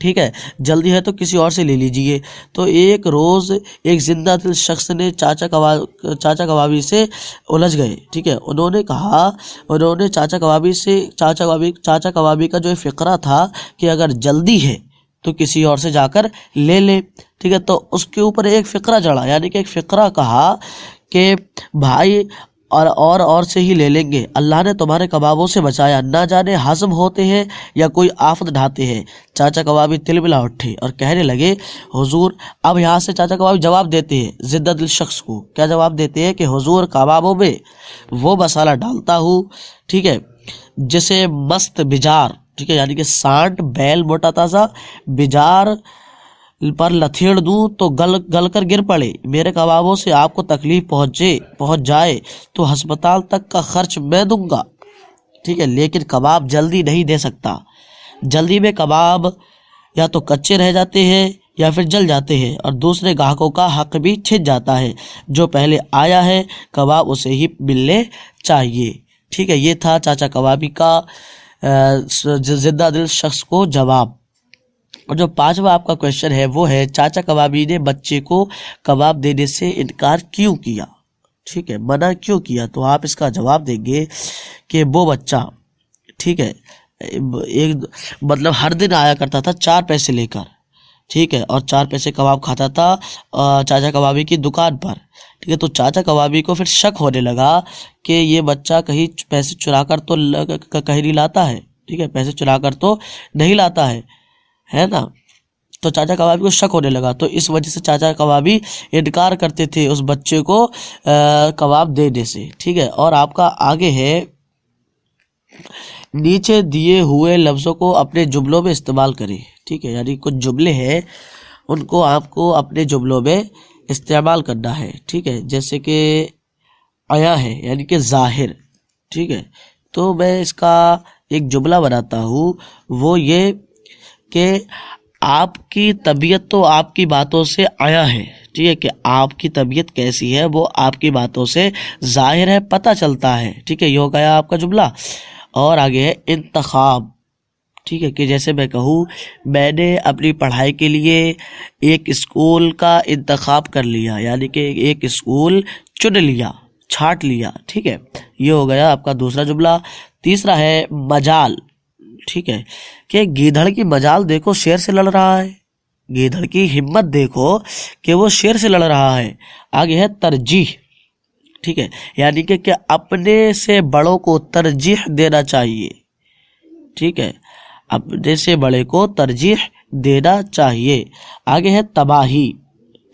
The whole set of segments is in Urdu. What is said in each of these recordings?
ٹھیک ہے، جلدی ہے تو کسی اور سے لے لیجئے۔ تو ایک روز ایک زندہ دل شخص نے چاچا کبابی سے الجھ گئے، ٹھیک ہے، انہوں نے چاچا کبابی کا جو فقرہ تھا کہ اگر جلدی ہے تو کسی اور سے جا کر لے لیں، ٹھیک ہے، تو اس کے اوپر ایک فقرہ چڑھا، یعنی کہ ایک فقرہ کہا کہ بھائی اور سے ہی لے لیں گے، اللہ نے تمہارے کبابوں سے بچایا، نہ جانے ہضم ہوتے ہیں یا کوئی آفت ڈھاتے ہیں۔ چاچا کبابی تلبلا اٹھے اور کہنے لگے حضور، اب یہاں سے چاچا کبابی جواب دیتے ہیں زندہ دل شخص کو، کیا جواب دیتے ہیں کہ حضور کبابوں میں وہ مسالہ ڈالتا ہوں، ٹھیک ہے، جسے مست بجار، ٹھیک ہے، یعنی کہ سانٹ بیل موٹا تازہ بجار پر لتھیڑ دوں تو گل کر گر پڑے، میرے کبابوں سے آپ کو تکلیف پہنچ جائے تو ہسپتال تک کا خرچ میں دوں گا، ٹھیک ہے، لیکن کباب جلدی نہیں دے سکتا، جلدی میں کباب یا تو کچے رہ جاتے ہیں یا پھر جل جاتے ہیں اور دوسرے گاہکوں کا حق بھی چھن جاتا ہے، جو پہلے آیا ہے کباب اسے ہی ملنے چاہیے، ٹھیک ہے۔ یہ تھا چاچا کبابی کا زندہ دل شخص کو جواب۔ اور جو پانچواں آپ کا کویشچن ہے وہ ہے چاچا کبابی نے بچے کو کباب دینے سے انکار کیوں کیا، ٹھیک ہے، منع کیوں کیا؟ تو آپ اس کا جواب دیں گے کہ وہ بچہ، ٹھیک ہے، مطلب ہر دن آیا کرتا تھا 4 پیسے لے کر، ٹھیک ہے، اور 4 پیسے کباب کھاتا تھا چاچا کبابی کی دکان پر، ٹھیک ہے، تو چاچا کبابی کو پھر شک ہونے لگا کہ یہ بچہ کہیں پیسے چرا کر تو کہیں نہیں لاتا ہے، ٹھیک ہے، پیسے چرا کر تو نہیں لاتا ہے نا، تو چاچا کبابی کو شک ہونے لگا، تو اس وجہ سے چاچا کبابی انکار کرتے تھے اس بچے کو کباب دینے سے، ٹھیک ہے۔ اور آپ کا آگے ہے نیچے دیے ہوئے لفظوں کو اپنے جملوں میں استعمال کریں، ٹھیک ہے، یعنی کچھ جملے ہیں ان کو آپ کو اپنے جملوں میں استعمال کرنا ہے، ٹھیک ہے، جیسے کہ آیا ہے یعنی کہ ظاہر، ٹھیک ہے، تو میں اس کا ایک جملہ بناتا ہوں، وہ یہ کہ آپ کی طبیعت تو آپ کی باتوں سے آیا ہے، ٹھیک ہے، کہ آپ کی طبیعت کیسی ہے وہ آپ کی باتوں سے ظاہر ہے، پتہ چلتا ہے، ٹھیک ہے، یہ ہو گیا آپ کا جملہ۔ اور آگے ہے انتخاب، ٹھیک ہے، کہ جیسے میں کہوں میں نے اپنی پڑھائی کے لیے ایک اسکول کا انتخاب کر لیا، یعنی کہ ایک اسکول چن لیا، چھانٹ لیا، ٹھیک ہے، یہ ہو گیا آپ کا دوسرا جملہ۔ تیسرا ہے مجال، ٹھیک ہے، کہ گیدھڑ کی مجال دیکھو شیر سے لڑ رہا ہے، گیدھڑ کی ہمت دیکھو کہ وہ شیر سے لڑ رہا ہے۔ آگے ہے ترجیح، ٹھیک ہے، یعنی کہ اپنے سے بڑوں کو ترجیح دینا چاہیے، ٹھیک ہے، اپنے سے بڑے کو ترجیح دینا چاہیے۔ آگے ہے تباہی،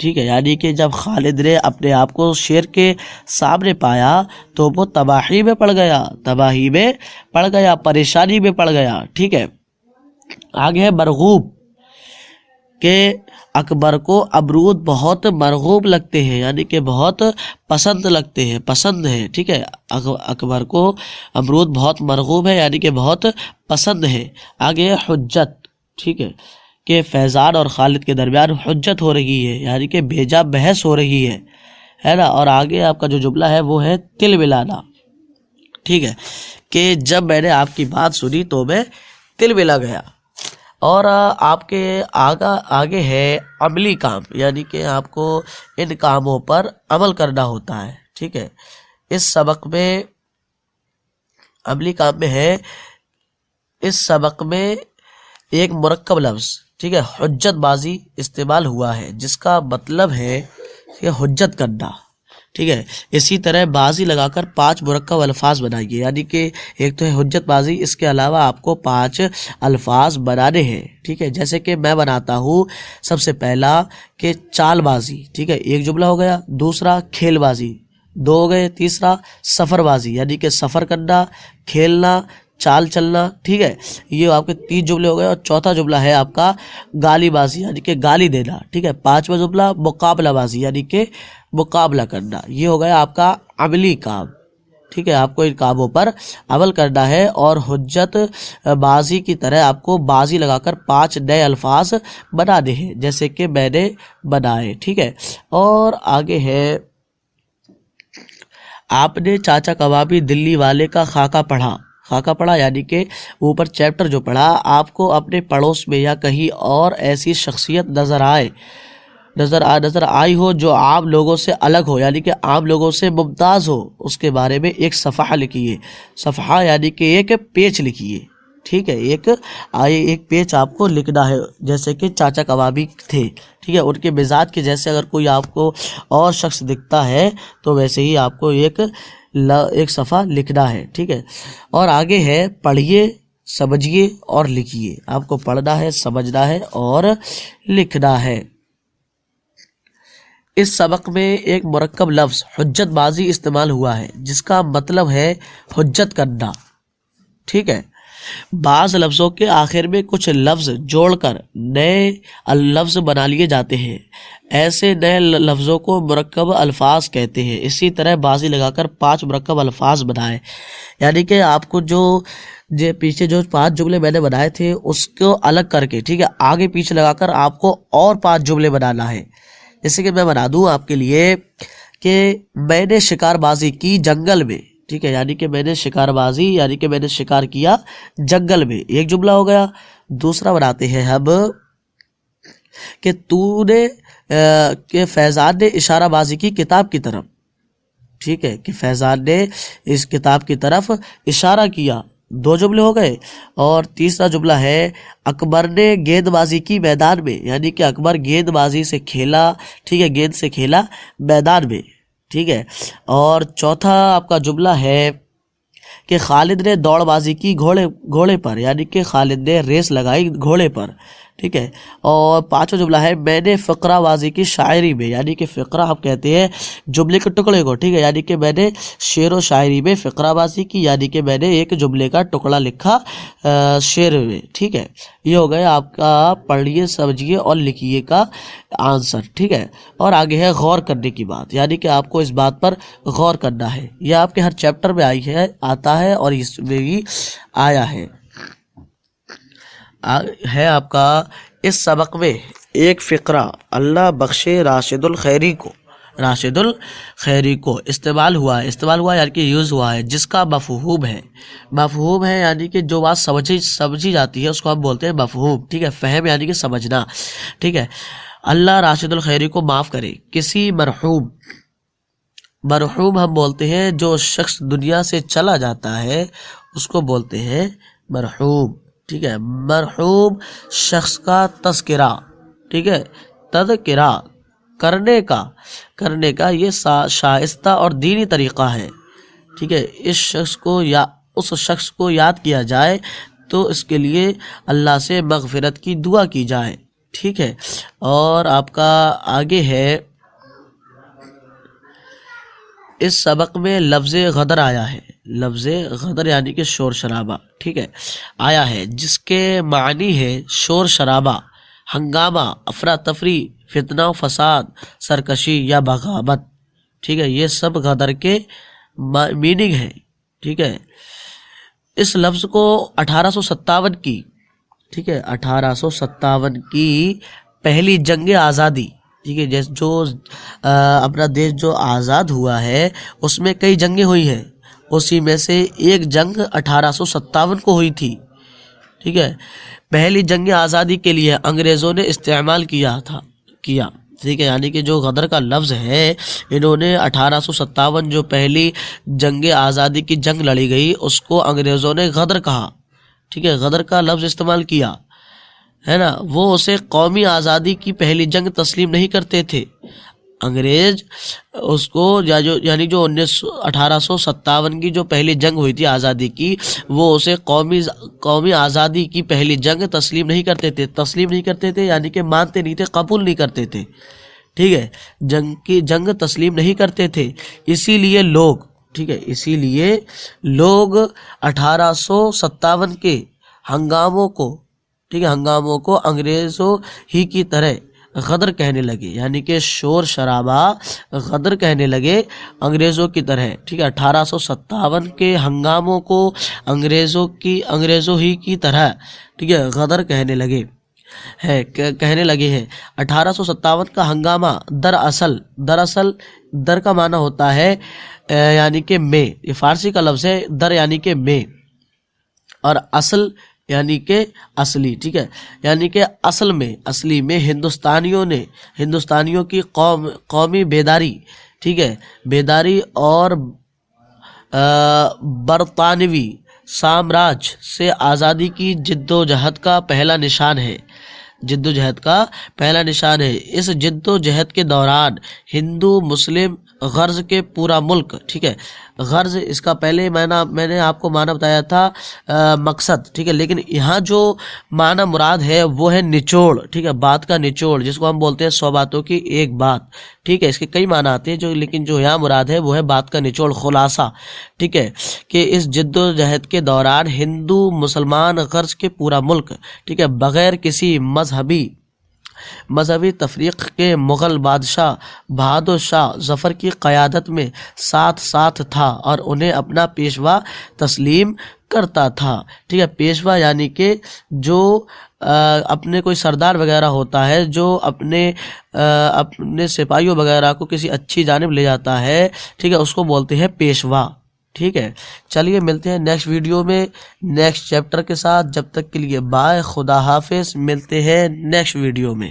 ٹھیک ہے، یعنی کہ جب خالد نے اپنے آپ کو شیر کے سامنے پایا تو وہ تباہی میں پڑ گیا، پریشانی میں پڑ گیا، ٹھیک ہے۔ آگے ہے مرغوب، کہ اکبر کو امرود بہت مرغوب لگتے ہیں، یعنی کہ بہت پسند لگتے ہیں، پسند ہے، ٹھیک ہے، اکبر کو امرود بہت مرغوب ہے یعنی کہ بہت پسند ہے۔ آگے ہے حجت، ٹھیک ہے، کہ فیضان اور خالد کے درمیان حجت ہو رہی ہے، یعنی کہ بیجا بحث ہو رہی ہے نا۔ اور آگے آپ کا جو جملہ ہے وہ ہے تل ملانا، ٹھیک ہے، کہ جب میں نے آپ کی بات سنی تو میں تل ملا گیا۔ اور آپ کے آگے ہے عملی کام، یعنی کہ آپ کو ان کاموں پر عمل کرنا ہوتا ہے، ٹھیک ہے۔ اس سبق میں عملی کام میں ہے، اس سبق میں ایک مرکب لفظ، ٹھیک ہے، حجت بازی استعمال ہوا ہے، جس کا مطلب ہے کہ حجت کرنا، ٹھیک ہے۔ اسی طرح بازی لگا کر 5 مرکب الفاظ بنائیے، یعنی کہ ایک تو ہے حجت بازی، اس کے علاوہ آپ کو 5 الفاظ بنانے ہیں، ٹھیک ہے۔ جیسے کہ میں بناتا ہوں سب سے پہلا کہ چال بازی، ٹھیک ہے، ایک جملہ ہو گیا، دوسرا کھیل بازی 2 ہو گئے، تیسرا سفر بازی یعنی کہ سفر کرنا، کھیلنا، چال چلنا، ٹھیک ہے، یہ آپ کے 3 جملے ہو گئے۔ اور چوتھا جملہ ہے آپ کا گالی بازی یعنی کہ گالی دینا، ٹھیک ہے۔ 5واں جملہ مقابلہ بازی یعنی کہ مقابلہ کرنا، یہ ہو گیا آپ کا عملی کام، ٹھیک ہے۔ آپ کو ان کاموں پر عمل کرنا ہے اور حجت بازی کی طرح آپ کو بازی لگا کر 5 نئے الفاظ بنانے ہیں، جیسے کہ میں نے بنائے، ٹھیک ہے۔ اور آگے ہے آپ نے چاچا کبابی دلی والے کا خاکہ پڑھا، خاکہ پڑھا یعنی کہ اوپر چیپٹر جو پڑھا، آپ کو اپنے پڑوس میں یا کہیں اور ایسی شخصیت نظر آئی ہو جو عام لوگوں سے الگ ہو، یعنی کہ عام لوگوں سے ممتاز ہو، اس کے بارے میں ایک صفحہ لکھیے۔ صفحہ یعنی کہ ایک پیج لکھیے، ٹھیک ہے، ایک پیج آپ کو لکھنا ہے، جیسے کہ چاچا کبابی تھے، ٹھیک ہے، ان کے مزاج کے جیسے اگر کوئی آپ کو اور شخص دکھتا ہے تو ویسے ہی آپ کو ایک صفحہ لکھنا ہے، ٹھیک ہے۔ اور آگے ہے پڑھیے، سمجھیے اور لکھیے۔ آپ کو پڑھنا ہے، سمجھنا ہے اور لکھنا ہے۔ اس سبق میں ایک مرکب لفظ حجت بازی استعمال ہوا ہے، جس کا مطلب ہے حجت کرنا، ٹھیک ہے۔ بعض لفظوں کے آخر میں کچھ لفظ جوڑ کر نئے لفظ بنا لیے جاتے ہیں، ایسے نئے لفظوں کو مرکب الفاظ کہتے ہیں۔ اسی طرح بازی لگا کر 5 مرکب الفاظ بنائے، یعنی کہ آپ کو جو پیچھے جو 5 جملے میں نے بنائے تھے اس کو الگ کر کے، ٹھیک ہے، آگے پیچھے لگا کر آپ کو اور 5 جملے بنانا ہے۔ جیسے کہ میں بنا دوں آپ کے لیے کہ میں نے شکار بازی کی جنگل میں، ٹھیک ہے، یعنی کہ میں نے شکار بازی یعنی کہ میں نے شکار کیا جنگل میں، ایک جملہ ہو گیا۔ دوسرا بناتے ہیں ہم کہ کہ فیضان نے اشارہ بازی کی کتاب کی طرف، ٹھیک ہے، کہ فیضان نے اس کتاب کی طرف اشارہ کیا، 2 جملے ہو گئے۔ اور تیسرا جملہ ہے اکبر نے گیند بازی کی میدان میں، یعنی کہ اکبر گیند بازی سے کھیلا، ٹھیک ہے، گیند سے کھیلا میدان میں، ٹھیک ہے۔ اور چوتھا آپ کا جملہ ہے کہ خالد نے دوڑ بازی کی گھوڑے پر، یعنی کہ خالد نے ریس لگائی گھوڑے پر، ٹھیک ہے۔ اور 5واں جملہ ہے میں نے فقرہ بازی کی شاعری میں، یعنی کہ فقرہ آپ کہتے ہیں جملے کے ٹکڑے کو، ٹھیک ہے، یعنی کہ میں نے شعر و شاعری میں فقرہ بازی کی، یعنی کہ میں نے ایک جملے کا ٹکڑا لکھا شعر میں، ٹھیک ہے۔ یہ ہو گیا آپ کا پڑھیے، سمجھیے اور لکھیے کا آنسر، ٹھیک ہے۔ اور آگے ہے غور کرنے کی بات، یعنی کہ آپ کو اس بات پر غور کرنا ہے۔ یہ آپ کے ہر چیپٹر میں آتا ہے اور اس میں بھی آیا ہے آپ کا اس سبق میں ایک فقرہ اللہ بخشے راشد الخیری کو استعمال ہوا یعنی کہ یوز ہوا ہے، جس کا مفہوم ہے یعنی کہ جو بات سمجھی جاتی ہے اس کو ہم بولتے ہیں مفہوم، ٹھیک ہے۔ فہم یعنی کہ سمجھنا، ٹھیک ہے۔ اللہ راشد الخیری کو معاف کرے۔ کسی مرحوم ہم بولتے ہیں جو شخص دنیا سے چلا جاتا ہے اس کو بولتے ہیں مرحوم، ٹھیک ہے۔ مرحوم شخص کا تذکرہ، ٹھیک ہے، تذکرہ کرنے کا یہ شائستہ اور دینی طریقہ ہے، ٹھیک ہے۔ اس شخص کو یاد کیا جائے تو اس کے لیے اللہ سے مغفرت کی دعا کی جائے، ٹھیک ہے۔ اور آپ کا آگے ہے اس سبق میں لفظ غدر آیا ہے، لفظ غدر یعنی کہ شور شرابہ، ٹھیک ہے، آیا ہے، جس کے معنی ہے شور شرابہ، ہنگامہ، افراتفری، فتنہ و فساد، سرکشی یا بغاوت، ٹھیک ہے۔ یہ سب غدر کے میننگ ہے، ٹھیک ہے۔ اس لفظ کو 1857 کی، ٹھیک ہے، 1857 کی پہلی جنگ آزادی، ٹھیک ہے، جیسے جو اپنا دیش جو آزاد ہوا ہے اس میں کئی جنگیں ہوئی ہیں، اسی میں سے ایک جنگ 1857 کو ہوئی تھی، ٹھیک ہے۔ پہلی جنگ آزادی کے لیے انگریزوں نے استعمال کیا، ٹھیک ہے، یعنی کہ جو غدر کا لفظ ہے انہوں نے 1857 جو پہلی جنگ آزادی کی جنگ لڑی گئی اس کو انگریزوں نے غدر کہا، ٹھیک ہے، غدر کا لفظ استعمال کیا ہے نا۔ وہ اسے قومی آزادی کی پہلی جنگ تسلیم نہیں کرتے تھے، انگریز اس کو یعنی جو 1857 کی جو پہلی جنگ ہوئی تھی آزادی کی، وہ اسے قومی آزادی کی پہلی جنگ تسلیم نہیں کرتے تھے یعنی کہ مانتے نہیں تھے، قبول نہیں کرتے تھے، ٹھیک ہے، جنگ تسلیم نہیں کرتے تھے۔ اسی لیے لوگ 1857 کے ہنگاموں کو انگریزوں ہی کی طرح غدر کہنے لگے، یعنی کہ شور شرابہ غدر کہنے لگے انگریزوں کی طرح، ٹھیک ہے۔ 1857 کے ہنگاموں کو انگریزوں ہی کی طرح، ٹھیک ہے، غدر کہنے لگے ہیں۔ 1857 کا ہنگامہ دراصل در کا معنی ہوتا ہے یعنی کہ میں، یہ فارسی کا لفظ ہے، در یعنی کہ میں، اور اصل یعنی کہ اصلی، ٹھیک ہے، یعنی کہ اصلی میں ہندوستانیوں کی قومی بیداری، ٹھیک ہے، بیداری اور برطانوی سامراج سے آزادی کی جد و جہد کا پہلا نشان ہے، اس جد و جہد کے دوران ہندو مسلم غرض کے پورا ملک، ٹھیک ہے، غرض اس کا پہلے میں نے آپ کو معنی بتایا تھا مقصد، ٹھیک ہے، لیکن یہاں جو معنی مراد ہے وہ ہے نچوڑ، ٹھیک ہے، بات کا نچوڑ، جس کو ہم بولتے ہیں 100 باتوں کی ایک بات، ٹھیک ہے، اس کے کئی معنی آتے ہیں لیکن جو یہاں مراد ہے وہ ہے بات کا نچوڑ، خلاصہ، ٹھیک ہے، کہ اس جد و جہد کے دوران ہندو مسلمان غرض کے پورا ملک، ٹھیک ہے، بغیر کسی مذہبی تفریق کے مغل بادشاہ بہادر شاہ ظفر کی قیادت میں ساتھ تھا اور انہیں اپنا پیشوا تسلیم کرتا تھا، ٹھیک ہے، پیشوا یعنی کہ جو اپنے کوئی سردار وغیرہ ہوتا ہے جو اپنے سپاہیوں وغیرہ کو کسی اچھی جانب لے جاتا ہے، ٹھیک ہے، اس کو بولتے ہیں پیشوا، ٹھیک ہے۔ چلیے ملتے ہیں نیکسٹ ویڈیو میں نیکسٹ چیپٹر کے ساتھ، جب تک کے لیے بائے، خدا حافظ، ملتے ہیں نیکسٹ ویڈیو میں۔